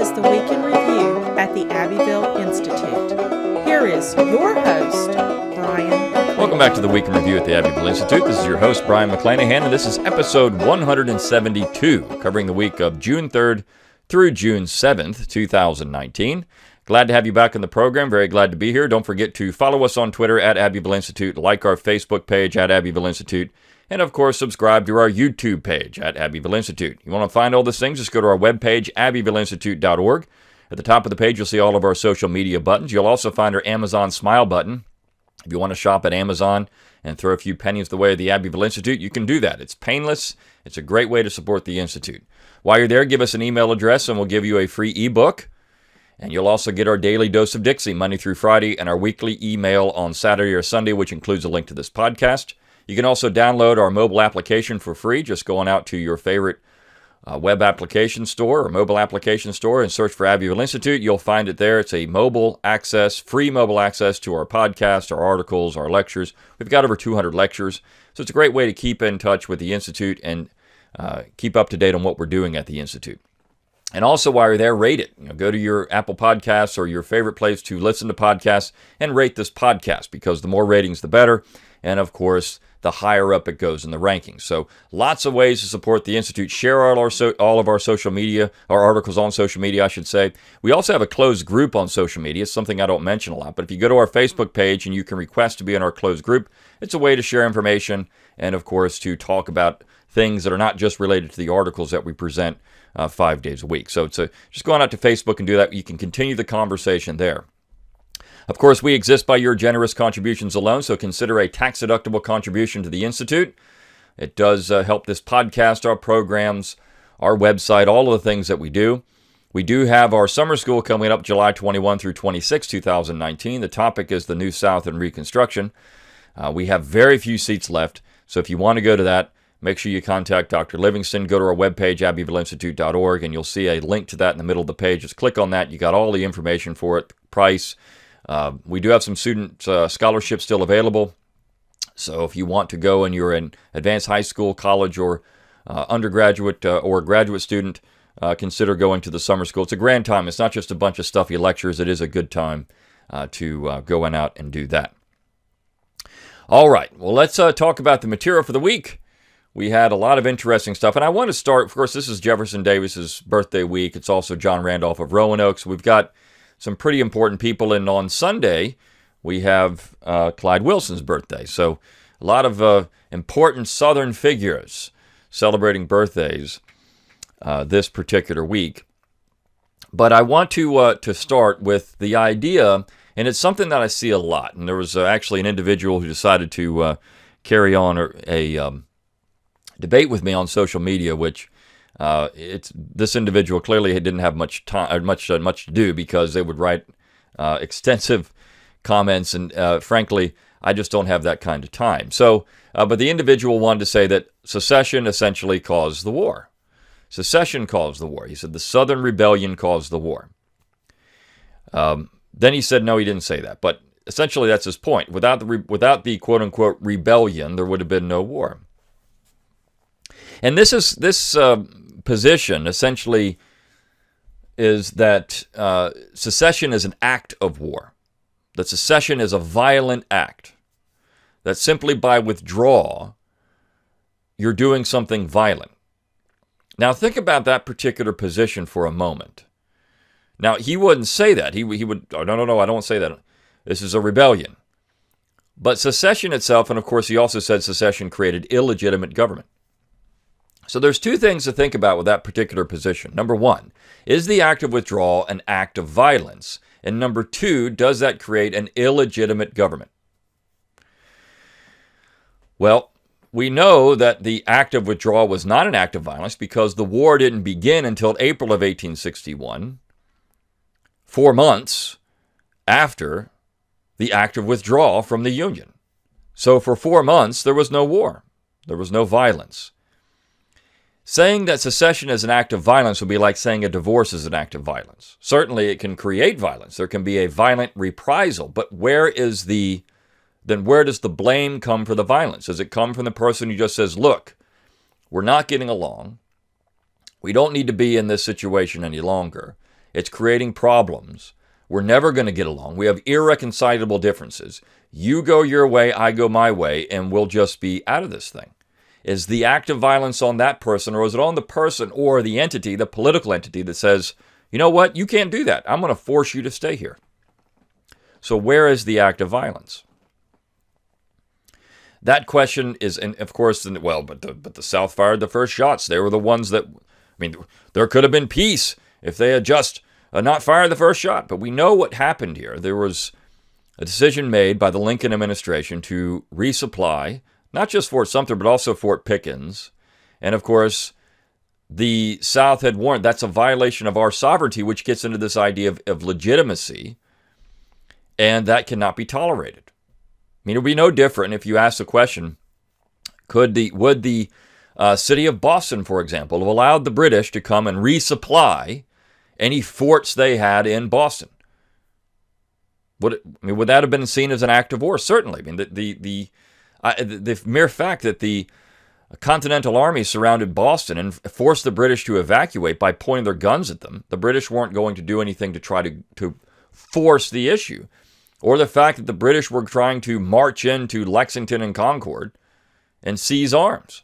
is the Week in Review at the Abbeville Institute. Here is your host, Brian McClanahan. Welcome back to the Week in Review at the Abbeville Institute. This is your host, Brian McClanahan, and this is episode 172, covering the week of June 3rd through June 7th, 2019. Glad to have you back in the program. Very glad to be here. Don't forget to follow us on Twitter at Abbeville Institute, like our Facebook page at Abbeville Institute, and of course, subscribe to our YouTube page at Abbeville Institute. You want to find all these things, just go to our webpage, abbevilleinstitute.org. At the top of the page, you'll see all of our social media buttons. You'll also find our Amazon Smile button. If you want to shop at Amazon and throw a few pennies the way of the Abbeville Institute, you can do that. It's painless. It's a great way to support the Institute. While you're there, give us an email address and we'll give you a free ebook. And you'll also get our daily dose of Dixie Monday through Friday and our weekly email on Saturday or Sunday, which includes a link to this podcast. You can also download our mobile application for free, just going out to your favorite web application store or mobile application store and search for Abbeville Institute. You'll find it there. It's a mobile access, free mobile access to our podcast, our articles, our lectures. We've got over 200 lectures, so it's a great way to keep in touch with the Institute and keep up to date on what we're doing at the Institute. And also, while you're there, rate it. Go to your Apple Podcasts or your favorite place to listen to podcasts and rate this podcast, because the more ratings, the better. And of course, the higher up it goes in the rankings. So lots of ways to support the Institute. Share all of our social media, our articles on social media, I should say. We also have a closed group on social media. It's something I don't mention a lot. But if you go to our Facebook page and you can request to be in our closed group, it's a way to share information and, of course, to talk about things that are not just related to the articles that we present 5 days a week. So it's just going out to Facebook and do that. You can continue the conversation there. Of course, we exist by your generous contributions alone, so consider a tax-deductible contribution to the Institute. It does help this podcast, our programs, our website, all of the things that we do. We do have our summer school coming up July 21 through 26, 2019. The topic is the New South and Reconstruction. We have very few seats left, so if you want to go to that, make sure you contact Dr. Livingston. Go to our webpage, abbevilleinstitute.org, and you'll see a link to that in the middle of the page. Just click on that. You got all the information for it, price. We do have some student scholarships still available. So if you want to go and you're in advanced high school, college, or undergraduate or graduate student, consider going to the summer school. It's a grand time. It's not just a bunch of stuffy lectures. It is a good time to go out and do that. All right. Well, let's talk about the material for the week. We had a lot of interesting stuff. And I want to start, of course, this is Jefferson Davis's birthday week. It's also John Randolph of Roanoke. So we've got some pretty important people. And on Sunday, we have Clyde Wilson's birthday. So a lot of important Southern figures celebrating birthdays this particular week. But I want to start with the idea, and it's something that I see a lot. And there was actually an individual who decided to carry on a debate with me on social media, which this individual clearly didn't have much time, much to do, because they would write extensive comments, and frankly, I just don't have that kind of time. So, but the individual wanted to say that secession essentially caused the war. Secession caused the war. He said the Southern Rebellion caused the war. Then he said no, he didn't say that, but essentially that's his point. Without the quote unquote rebellion, there would have been no war. And this position essentially is that secession is an act of war. That secession is a violent act. That simply by withdrawal, you're doing something violent. Now think about that particular position for a moment. Now he wouldn't say that. He would, oh, no, I don't say that. This is a rebellion. But secession itself, and of course he also said secession created illegitimate government. So there's two things to think about with that particular position. Number one, is the act of withdrawal an act of violence? And number two, does that create an illegitimate government? Well, we know that the act of withdrawal was not an act of violence because the war didn't begin until April of 1861, 4 months after the act of withdrawal from the Union. So for 4 months, there was no war. There was no violence. Saying that secession is an act of violence would be like saying a divorce is an act of violence. Certainly it can create violence. There can be a violent reprisal, but where does the blame come for the violence? Does it come from the person who just says, look, we're not getting along. We don't need to be in this situation any longer. It's creating problems. We're never going to get along. We have irreconcilable differences. You go your way, I go my way, and we'll just be out of this thing. Is the act of violence on that person, or is it on the person or the entity, the political entity that says, you know what, you can't do that. I'm going to force you to stay here. So where is the act of violence? That question is, and of course, well, but the South fired the first shots. They were the ones that, there could have been peace if they had just not fired the first shot. But we know what happened here. There was a decision made by the Lincoln administration to resupply not just Fort Sumter, but also Fort Pickens. And of course, the South had warned that's a violation of our sovereignty, which gets into this idea of legitimacy, and that cannot be tolerated. It would be no different if you ask the question, would the city of Boston, for example, have allowed the British to come and resupply any forts they had in Boston? Would that have been seen as an act of war? Certainly. The mere fact that the Continental Army surrounded Boston and forced the British to evacuate by pointing their guns at them, the British weren't going to do anything to try to force the issue. Or the fact that the British were trying to march into Lexington and Concord and seize arms.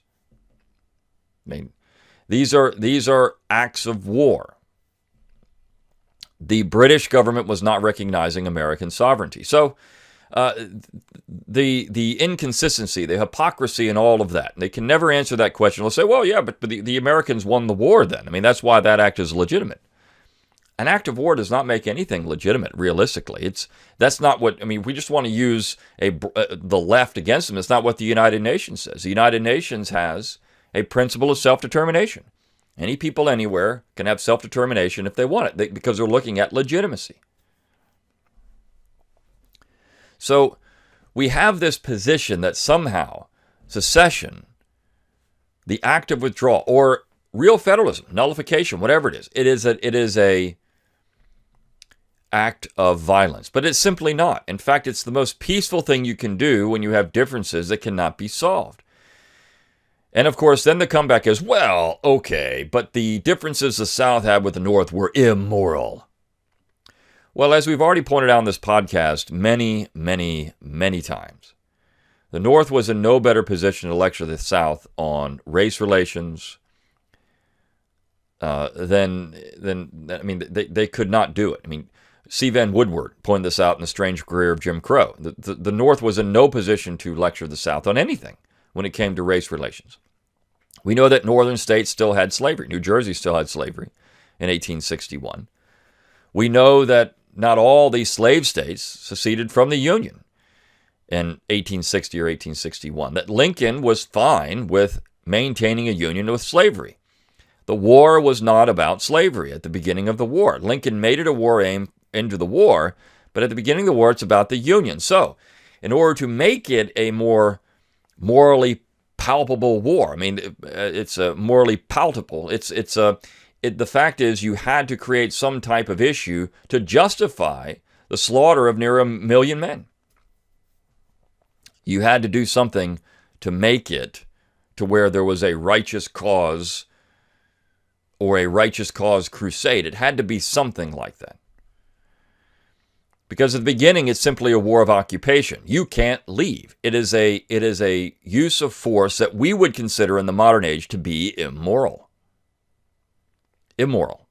These are acts of war. The British government was not recognizing American sovereignty. So the inconsistency, the hypocrisy in all of that, they can never answer that question. They'll say, well, yeah, but the Americans won the war then. that's why that act is legitimate. An act of war does not make anything legitimate, realistically. That's not what, we just want to use the left against them. It's not what the United Nations says. The United Nations has a principle of self-determination. Any people anywhere can have self-determination if they want it, because they're looking at legitimacy. So we have this position that somehow secession, the act of withdrawal, or real federalism, nullification, whatever it is a act of violence. But it's simply not. In fact, it's the most peaceful thing you can do when you have differences that cannot be solved. And of course, then the comeback is, well, okay, but the differences the South had with the North were immoral. Well, as we've already pointed out in this podcast many, many, many times, the North was in no better position to lecture the South on race relations they could not do it. C. Van Woodward pointed this out in The Strange Career of Jim Crow. The North was in no position to lecture the South on anything when it came to race relations. We know that northern states still had slavery. New Jersey still had slavery in 1861. We know that not all these slave states seceded from the Union in 1860 or 1861. That Lincoln was fine with maintaining a union with slavery. The war was not about slavery at the beginning of the war. Lincoln made it a war aim into the war, but at the beginning of the war, it's about the Union. So, in order to make it a more morally palpable war, it's morally palatable. The fact is, you had to create some type of issue to justify the slaughter of near 1 million men. You had to do something to make it to where there was a righteous cause or a righteous cause crusade. It had to be something like that. Because at the beginning, it's simply a war of occupation. You can't leave. It is a use of force that we would consider in the modern age to be immoral. Immoral.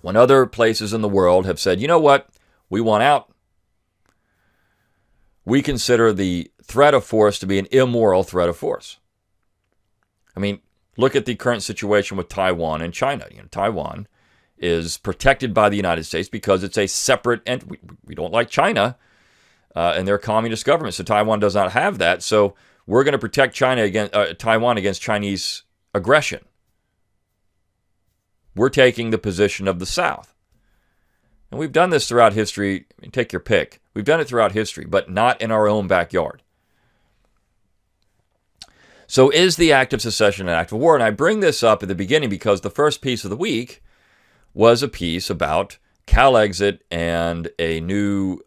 When other places in the world have said, you know what, we want out, we consider the threat of force to be an immoral threat of force. Look at the current situation with Taiwan and China. Taiwan is protected by the United States because it's a separate entity. We don't like China and their communist government, so Taiwan does not have that. So we're going to protect Taiwan against Chinese aggression. We're taking the position of the South. And we've done this throughout history. Take your pick. We've done it throughout history, but not in our own backyard. So is the act of secession an act of war? And I bring this up at the beginning because the first piece of the week was a piece about CalExit and a new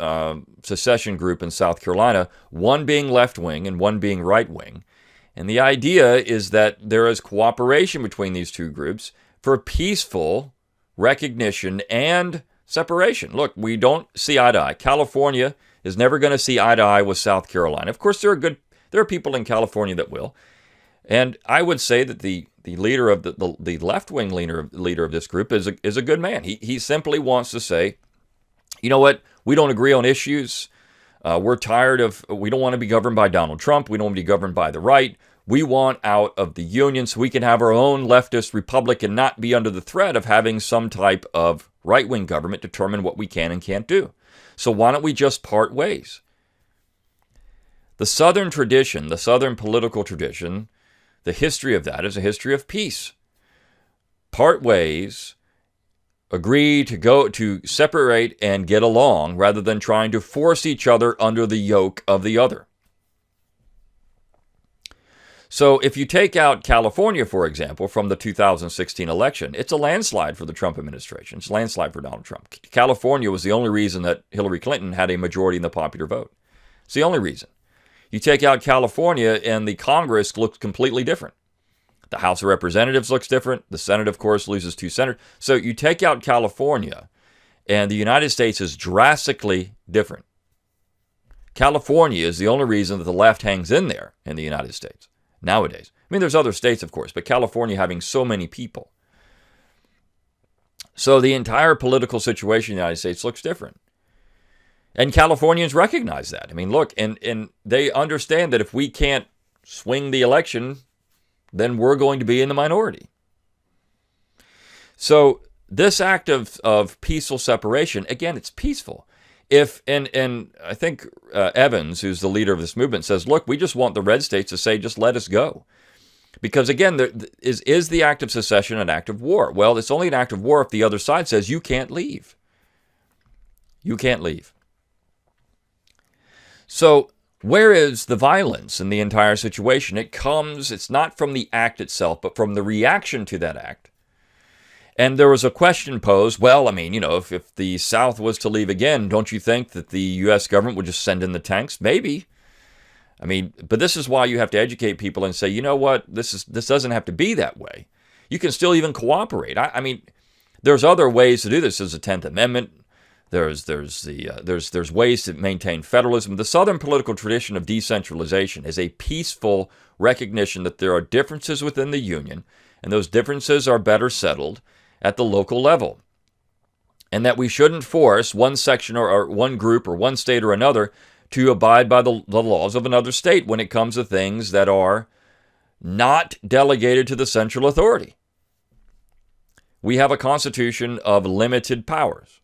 secession group in South Carolina, one being left-wing and one being right-wing. And the idea is that there is cooperation between these two groups for peaceful recognition and separation. Look, we don't see eye to eye. California is never going to see eye to eye with South Carolina. Of course, there are people in California that will. And I would say that the leader of the left-wing leader of this group is a good man. He simply wants to say, you know what, we don't agree on issues. We don't want to be governed by Donald Trump. We don't want to be governed by the right. We want out of the union so we can have our own leftist republic and not be under the threat of having some type of right-wing government determine what we can and can't do. So why don't we just part ways? The Southern tradition, the Southern political tradition, the history of that is a history of peace. Part ways, agree to separate and get along rather than trying to force each other under the yoke of the other. So if you take out California, for example, from the 2016 election, it's a landslide for the Trump administration. It's a landslide for Donald Trump. California was the only reason that Hillary Clinton had a majority in the popular vote. It's the only reason. You take out California and the Congress looks completely different. The House of Representatives looks different. The Senate, of course, loses 2 senators. So you take out California and the United States is drastically different. California is the only reason that the left hangs in there in the United States nowadays. I mean, there's other states, of course, but California having so many people. So the entire political situation in the United States looks different. And Californians recognize that. I mean, look, and they understand that if we can't swing the election, then we're going to be in the minority. So this act of peaceful separation, again, it's peaceful. And I think Evans, who's the leader of this movement, says, look, we just want the red states to say, just let us go. Because again, is the act of secession an act of war? Well, it's only an act of war if the other side says you can't leave. You can't leave. So where is the violence in the entire situation? It's not from the act itself, but from the reaction to that act. And there was a question posed, well, I mean, you know, if the South was to leave again, don't you think that the U.S. government would just send in the tanks? Maybe. I mean, but this is why you have to educate people and say, you know what, this doesn't have to be that way. You can still even cooperate. I mean, there's other ways to do this. There's the 10th Amendment. There's ways to maintain federalism. The Southern political tradition of decentralization is a peaceful recognition that there are differences within the Union, and those differences are better settled at the local level, and that we shouldn't force one section or one group or one state or another to abide by the laws of another state when it comes to things that are not delegated to the central authority. We have a constitution of limited powers.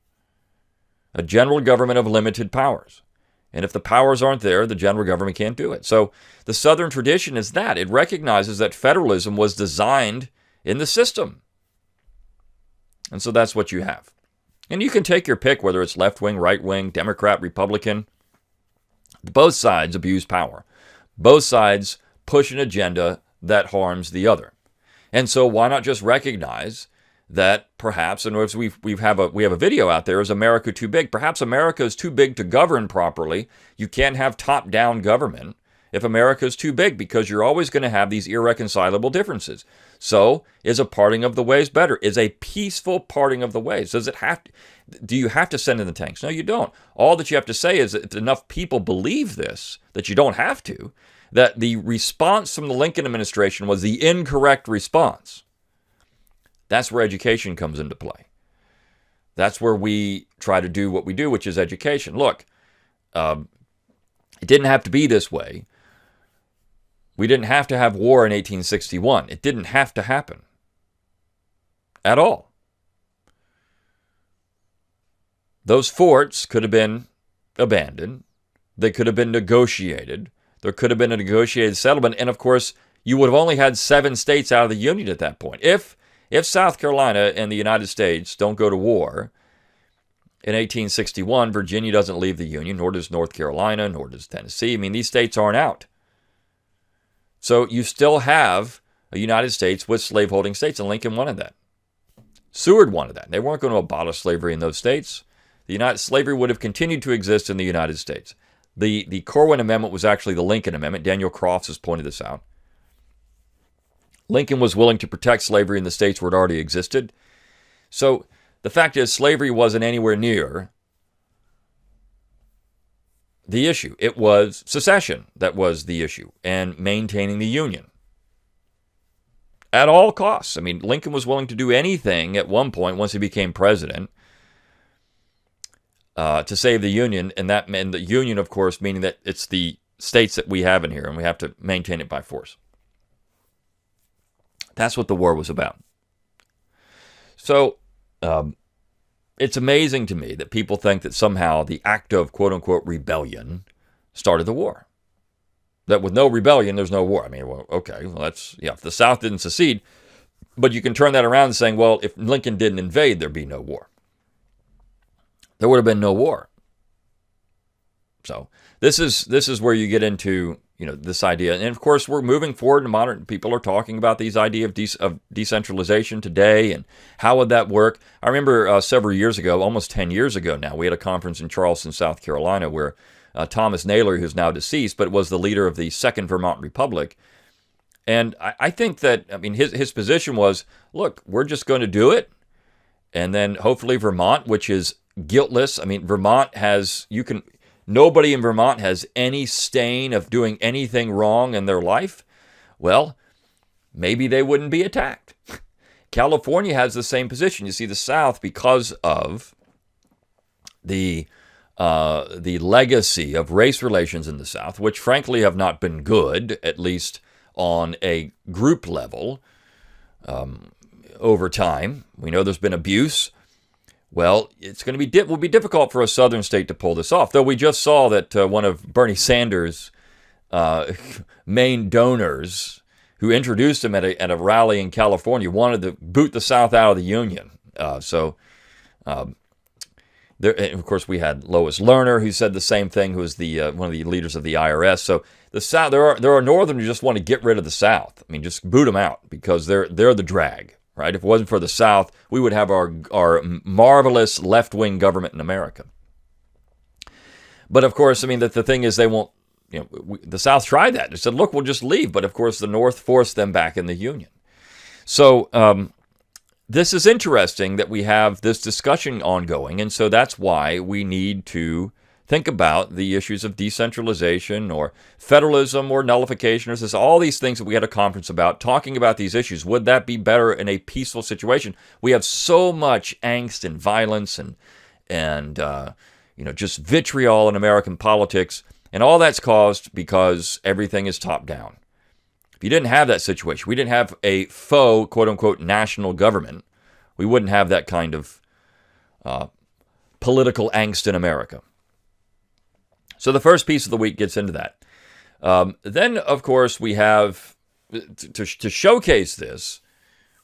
A general government of limited powers. And if the powers aren't there, the general government can't do it. So the Southern tradition is that. It recognizes that federalism was designed in the system. And so that's what you have. And you can take your pick, whether it's left-wing, right-wing, Democrat, Republican. Both sides abuse power. Both sides push an agenda that harms the other. And so why not just recognize that perhaps, and as we have a video out there, is America too big? Perhaps America is too big to govern properly. You can't have top-down government if America is too big, because you're always going to have these irreconcilable differences. So, is a parting of the ways better? Is a peaceful parting of the ways? Do you have to send in the tanks? No, you don't. All that you have to say is that if enough people believe this, that you don't have to, that the response from the Lincoln administration was the incorrect response. That's where education comes into play. That's where we try to do what we do, which is education. Look, it didn't have to be this way. We didn't have to have war in 1861. It didn't have to happen at all. Those forts could have been abandoned. They could have been negotiated. There could have been a negotiated settlement. And of course, you would have only had 7 states out of the Union at that point. If South Carolina and the United States don't go to war in 1861, Virginia doesn't leave the Union, nor does North Carolina, nor does Tennessee. I mean, these states aren't out. So you still have a United States with slaveholding states, and Lincoln wanted that. Seward wanted that. They weren't going to abolish slavery in those states. Slavery would have continued to exist in the United States. The Corwin Amendment was actually the Lincoln Amendment. Daniel Crofts has pointed this out. Lincoln was willing to protect slavery in the states where it already existed. So The fact is, slavery wasn't anywhere near the issue. It was secession that was the issue, and maintaining the Union at all costs. I mean, Lincoln was willing to do anything at one point once he became president to save the Union, and that meant the Union, of course, meaning that it's the states that we have in here, and we have to maintain it by force. That's what the war was about. So it's amazing to me that people think that somehow the act of quote-unquote rebellion started the war. That with no rebellion, there's no war. I mean, well, okay, well, that's, yeah, if the South didn't secede, but you can turn that around and saying, well, if Lincoln didn't invade, there'd be no war. There would have been no war. So this is where you get into, this idea. And of course, we're moving forward, and modern people are talking about these idea of decentralization today, and how would that work? I remember several years ago, almost 10 years ago now, we had a conference in Charleston, South Carolina, where Thomas Naylor, who's now deceased, but was the leader of the Second Vermont Republic. And I think that, his position was, look, we're just going to do it. And then hopefully Vermont, which is guiltless. Vermont has, nobody in Vermont has any stain of doing anything wrong in their life. Well, maybe they wouldn't be attacked. California has the same position. You see, the South, because of the legacy of race relations in the South, which frankly have not been good, at least on a group level, over time. We know there's been abuse. Well, will be difficult for a southern state to pull this off. Though we just saw that one of Bernie Sanders' main donors, who introduced him at a rally in California, wanted to boot the South out of the Union. There, and of course, we had Lois Lerner, who said the same thing, who was the one of the leaders of the IRS. So the South, there are Northerners who just want to get rid of the South. Just boot them out because they're the drag. Right? If it wasn't for the South, we would have our marvelous left-wing government in America. But of course, the thing is, they won't. The South tried that. They said, "Look, we'll just leave." But of course, the North forced them back in the Union. So this is interesting that we have this discussion ongoing, and so that's why we need to think about the issues of decentralization or federalism or nullification. There's all these things that we had a conference about, talking about these issues. Would that be better in a peaceful situation? We have so much angst and violence and just vitriol in American politics, and all that's caused because everything is top down. If you didn't have that situation, we didn't have a faux, quote-unquote, national government, we wouldn't have that kind of political angst in America. So the first piece of the week gets into that. Then, of course, we have, to showcase this,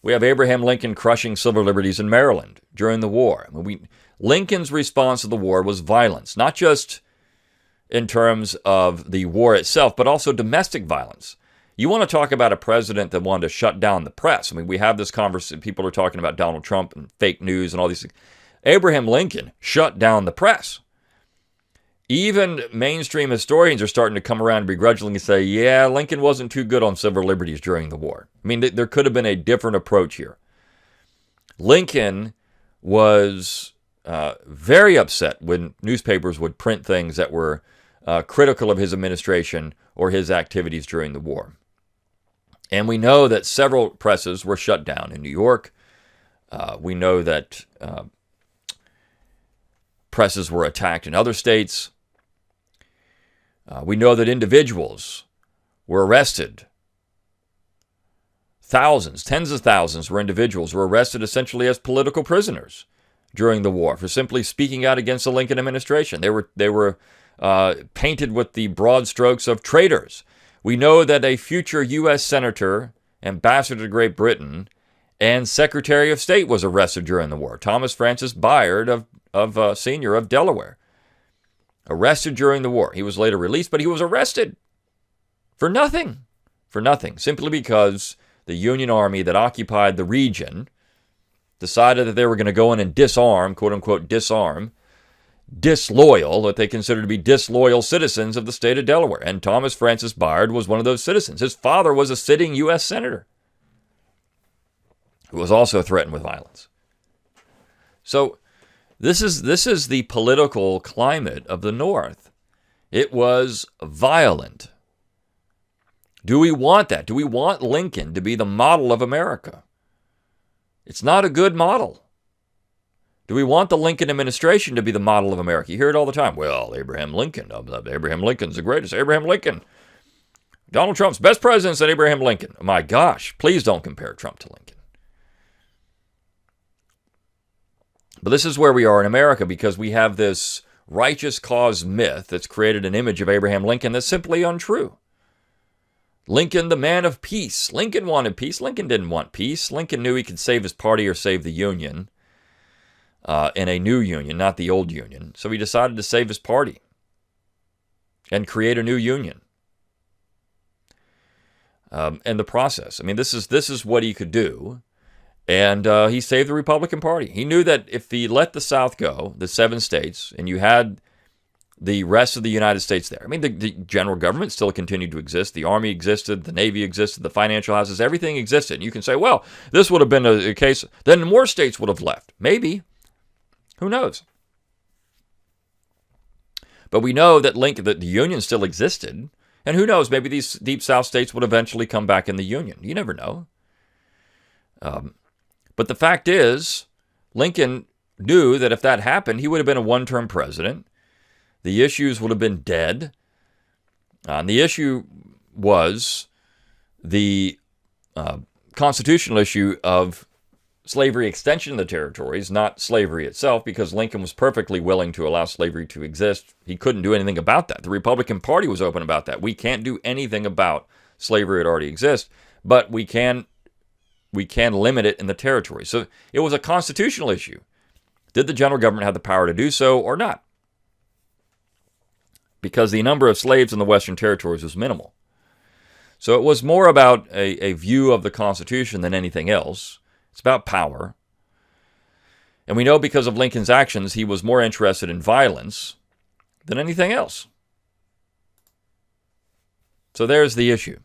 we have Abraham Lincoln crushing civil liberties in Maryland during the war. Lincoln's response to the war was violence, not just in terms of the war itself, but also domestic violence. You want to talk about a president that wanted to shut down the press. We have this conversation. People are talking about Donald Trump and fake news and all these things. Abraham Lincoln shut down the press. Even mainstream historians are starting to come around and begrudgingly say, yeah, Lincoln wasn't too good on civil liberties during the war. There could have been a different approach here. Lincoln was very upset when newspapers would print things that were critical of his administration or his activities during the war. And we know that several presses were shut down in New York. We know that presses were attacked in other states. We know that individuals were arrested. Thousands, tens of thousands were arrested essentially as political prisoners during the war for simply speaking out against the Lincoln administration. They were painted with the broad strokes of traitors. We know that a future U.S. Senator, ambassador to Great Britain, and Secretary of State was arrested during the war. Thomas Francis Byard Sr. of Delaware. Arrested during the war. He was later released, but he was arrested for nothing. Simply because the Union Army that occupied the region decided that they were going to go in and disarm, quote-unquote disarm, what they considered to be disloyal citizens of the state of Delaware. And Thomas Francis Byard was one of those citizens. His father was a sitting U.S. Senator who was also threatened with violence. So this is the political climate of the North. It was violent. Do we want that? Do we want Lincoln to be the model of America? It's not a good model. Do we want the Lincoln administration to be the model of America? You hear it all the time. Well, Abraham Lincoln, Abraham Lincoln's the greatest. Abraham Lincoln. Donald Trump's best president than Abraham Lincoln. My gosh, please don't compare Trump to Lincoln. But this is where we are in America because we have this righteous cause myth that's created an image of Abraham Lincoln that's simply untrue. Lincoln, the man of peace. Lincoln wanted peace. Lincoln didn't want peace. Lincoln knew he could save his party or save the Union in a new Union, not the old Union. So he decided to save his party and create a new Union. And the process. I mean, this is what he could do. And he saved the Republican Party. He knew that if he let the South go, the 7 states, and you had the rest of the United States there. I mean, the general government still continued to exist. The Army existed. The Navy existed. The financial houses, everything existed. And you can say, well, this would have been a case, then more states would have left. Maybe. Who knows? But we know that the Union still existed. And who knows, maybe these Deep South states would eventually come back in the Union. You never know. But the fact is, Lincoln knew that if that happened, he would have been a one-term president. The issues would have been dead. And the issue was the constitutional issue of slavery extension of the territories, not slavery itself, because Lincoln was perfectly willing to allow slavery to exist. He couldn't do anything about that. The Republican Party was open about that. We can't do anything about slavery that already exists, but we can limit it in the territory. So it was a constitutional issue. Did the general government have the power to do so or not? Because the number of slaves in the Western territories was minimal. So it was more about a view of the Constitution than anything else. It's about power. And we know because of Lincoln's actions, he was more interested in violence than anything else. So there's the issue.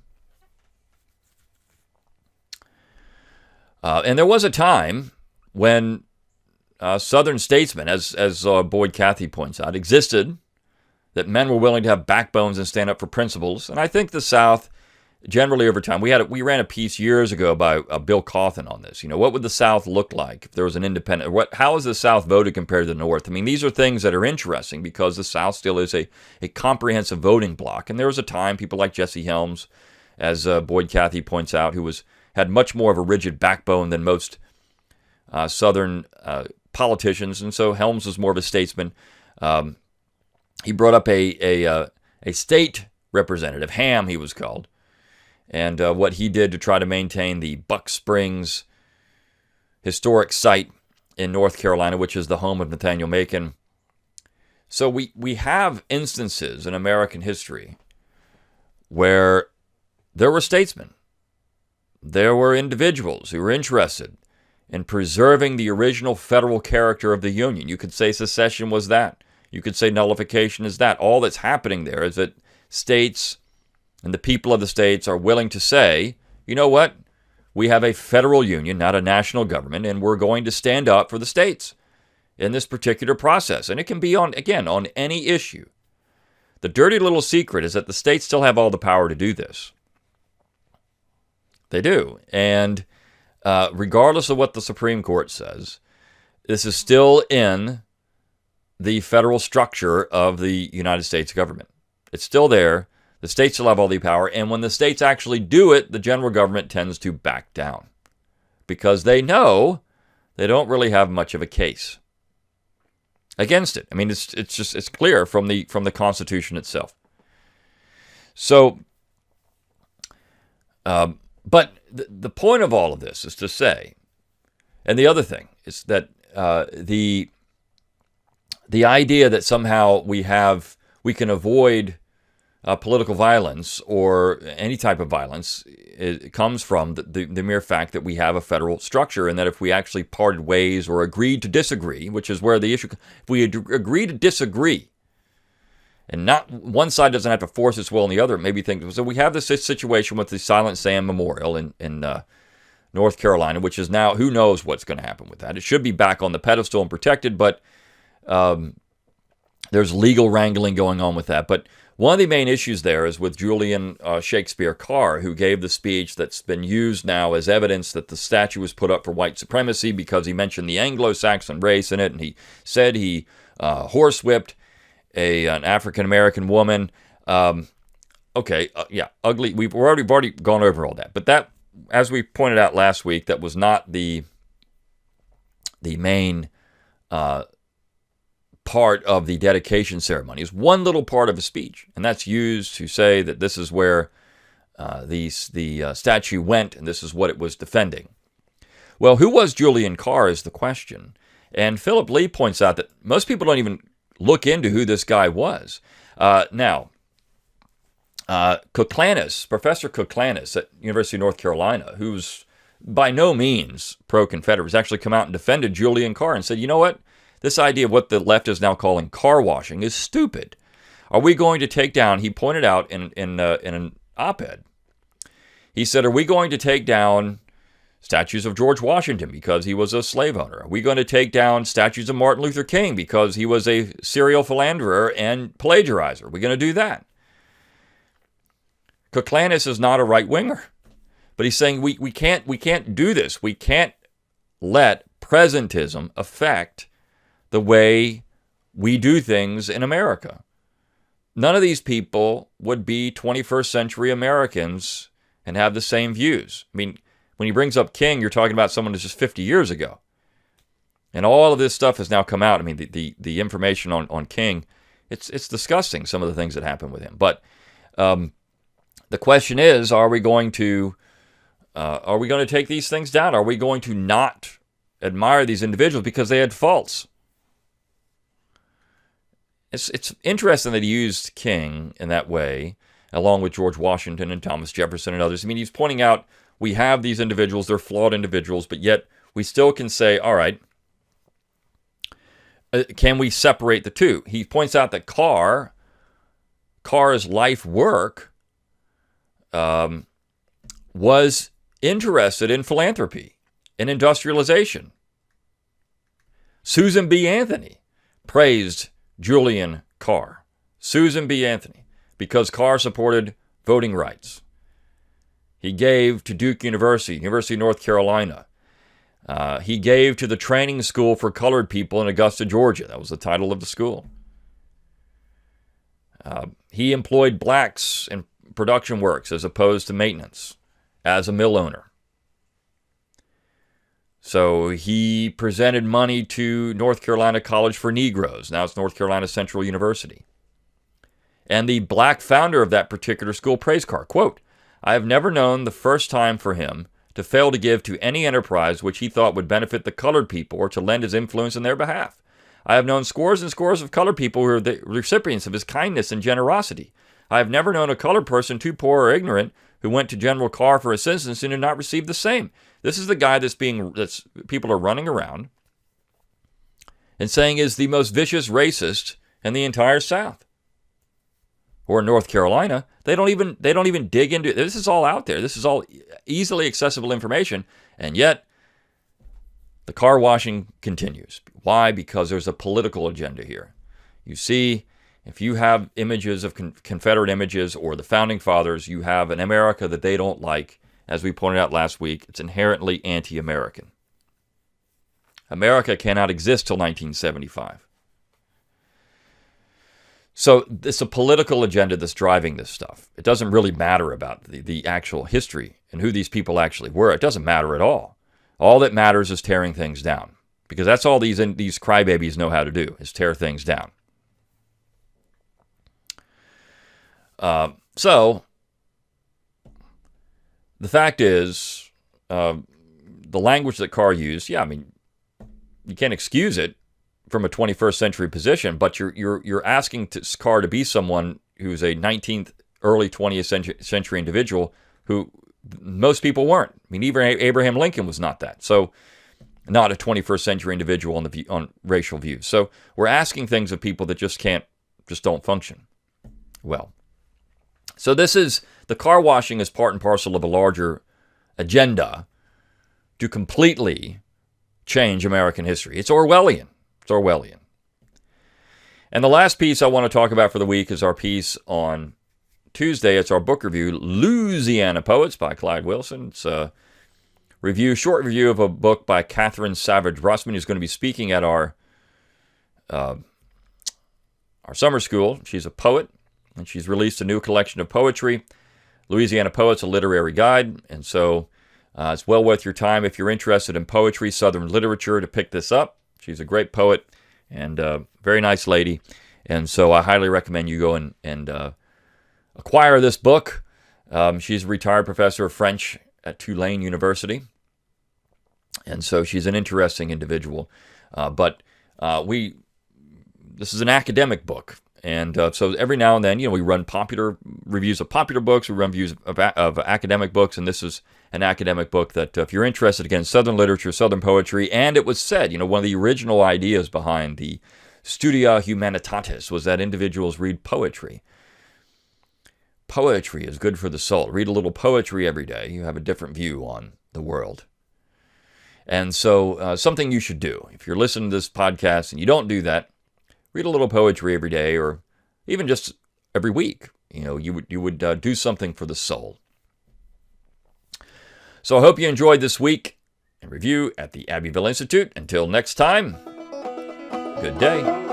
And there was a time when Southern statesmen, as Boyd Cathy points out, existed, that men were willing to have backbones and stand up for principles. And I think the South, generally over time, we ran a piece years ago by Bill Cawthon on this. You know, what would the South look like if there was an independent? How is the South voted compared to the North? I mean, these are things that are interesting because the South still is a comprehensive voting bloc. And there was a time people like Jesse Helms, as Boyd Cathy points out, who had much more of a rigid backbone than most Southern politicians. And so Helms was more of a statesman. He brought up a state representative, Ham he was called, and what he did to try to maintain the Buck Springs historic site in North Carolina, which is the home of Nathaniel Macon. So we have instances in American history where there were statesmen, there were individuals who were interested in preserving the original federal character of the Union. You could say secession was that. You could say nullification is that. All that's happening there is that states and the people of the states are willing to say, you know what? We have a federal union, not a national government, and we're going to stand up for the states in this particular process. And it can be on any issue. The dirty little secret is that the states still have all the power to do this. They do. And regardless of what the Supreme Court says, this is still in the federal structure of the United States government. It's still there. The states still have all the power. And when the states actually do it, the general government tends to back down because they know they don't really have much of a case against it. I mean, it's clear from the Constitution itself. So, but the point of all of this is to say, and the other thing is that the idea that somehow we can avoid political violence or any type of violence, it comes from the mere fact that we have a federal structure, and that if we actually parted ways or agreed to disagree, which is where the issue, if we agree to disagree, and not one side doesn't have to force its will on the other, maybe think, so we have this situation with the Silent Sam Memorial in North Carolina, which is now, who knows what's going to happen with that. It should be back on the pedestal and protected, but there's legal wrangling going on with that. But one of the main issues there is with Julian Shakespeare Carr, who gave the speech that's been used now as evidence that the statue was put up for white supremacy because he mentioned the Anglo-Saxon race in it, and he said he horsewhipped an African-American woman. Ugly. We've already gone over all that. But that, as we pointed out last week, that was not the main part of the dedication ceremony. It's one little part of a speech, and that's used to say that this is where the statue went, and this is what it was defending. Well, who was Julian Carr is the question. And Philip Lee points out that most people don't even look into who this guy was. Now, Professor Cooklannis at University of North Carolina, who's by no means pro-Confederate, has actually come out and defended Julian Carr and said, you know what? This idea of what the left is now calling car washing is stupid. Are we going to take down, he pointed out in an op-ed, he said, are we going to take down statues of George Washington because he was a slave owner? Are we going to take down statues of Martin Luther King because he was a serial philanderer and plagiarizer? Are we going to do that? Cooklannis is not a right-winger, but he's saying we can't do this. We can't let presentism affect the way we do things in America. None of these people would be 21st century Americans and have the same views. I mean, when he brings up King, you're talking about someone who's just 50 years ago. And all of this stuff has now come out. I mean, the information on King, it's disgusting, some of the things that happened with him. But the question is, are we going to take these things down? Are we going to not admire these individuals because they had faults? It's interesting that he used King in that way, along with George Washington and Thomas Jefferson and others. I mean, he's pointing out we have these individuals, they're flawed individuals, but yet we still can say, all right, can we separate the two? He points out that Carr's life work was interested in philanthropy and industrialization. Susan B. Anthony praised Julian Carr. Susan B. Anthony, because Carr supported voting rights. He gave to Duke University, University of North Carolina. He gave to the training school for colored people in Augusta, Georgia. That was the title of the school. He employed blacks in production works as opposed to maintenance as a mill owner. So he presented money to North Carolina College for Negroes. Now it's North Carolina Central University. And the black founder of that particular school praised Carr. Quote, I have never known the first time for him to fail to give to any enterprise which he thought would benefit the colored people or to lend his influence in their behalf. I have known scores and scores of colored people who are the recipients of his kindness and generosity. I have never known a colored person too poor or ignorant who went to General Carr for assistance and did not receive the same. This is the guy that's people are running around and saying is the most vicious racist in the entire South. Or in North Carolina, they don't even dig into it. This is all out there. This is all easily accessible information, and yet the car washing continues. Why? Because there's a political agenda here. You see, if you have images of Confederate images or the Founding Fathers, you have an America that they don't like. As we pointed out last week, it's inherently anti-American. America cannot exist till 1975. So it's a political agenda that's driving this stuff. It doesn't really matter about the actual history and who these people actually were. It doesn't matter at all. All that matters is tearing things down, because that's all these crybabies know how to do, is tear things down. So the fact is, the language that Carr used, you can't excuse it from a 21st century position, but you're asking Carr to be someone who's a 19th, early 20th century individual who most people weren't. I mean, even Abraham Lincoln was not that. So, not a 21st century individual on racial views. So we're asking things of people that just don't function well. So the car washing is part and parcel of a larger agenda to completely change American history. It's Orwellian. It's Orwellian. And the last piece I want to talk about for the week is our piece on Tuesday. It's our book review, Louisiana Poets by Clyde Wilson. It's a short review of a book by Catherine Savage Russman, who's going to be speaking at our summer school. She's a poet, and she's released a new collection of poetry, Louisiana Poets, a Literary Guide. And so it's well worth your time if you're interested in poetry, Southern literature, to pick this up. She's a great poet and a very nice lady. And so I highly recommend you go and acquire this book. She's a retired professor of French at Tulane University. And so she's an interesting individual. But this is an academic book. And so every now and then, we run popular reviews of popular books. We run reviews of academic books. And this is an academic book that if you're interested, again, Southern literature, Southern poetry. And it was said, one of the original ideas behind the Studia Humanitatis was that individuals read poetry. Poetry is good for the soul. Read a little poetry every day. You have a different view on the world. And so something you should do. If you're listening to this podcast and you don't do that, read a little poetry every day, or even just every week. You would do something for the soul. So I hope you enjoyed this week in review at the Abbeville Institute. Until next time, good day.